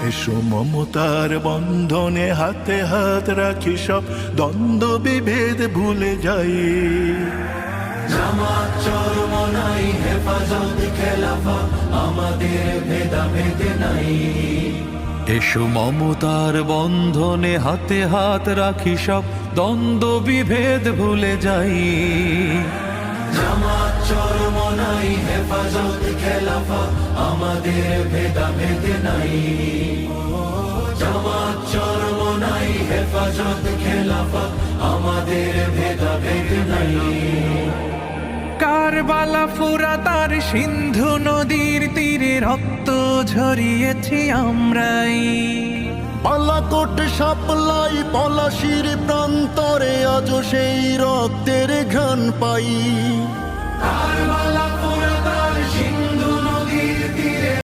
এসো মমতার বন্ধনে হাতে হাত রাখি, সব দ্বন্দ্ব বিভেদ ভুলে যাই। জামাত চরমনাই হেফাজত খেলাফা, আমাদের ভেদাভেদ নাই। এসো মমতার বন্ধনে হাতে হাত রাখি, সব দ্বন্দ্ব বিভেদ ভুলে যাই। জামাত চরমনাই হেফাজত খেলাফা, আমাদের ভেদাভেদ নাই। জামাত চরমনাই হেফাজত খেলাফা, আমাদের ভেদাভেদ নাই। কারবালা ফুরাত আর সিন্ধু নদীর তীরে রক্ত ঝরিয়েছি আমরাই। বালাকোট সাপলাই পলাশির প্রান্তরে আজ সেই রক্তের ঘ্রাণ পাই। কারবালা ফুরাত আর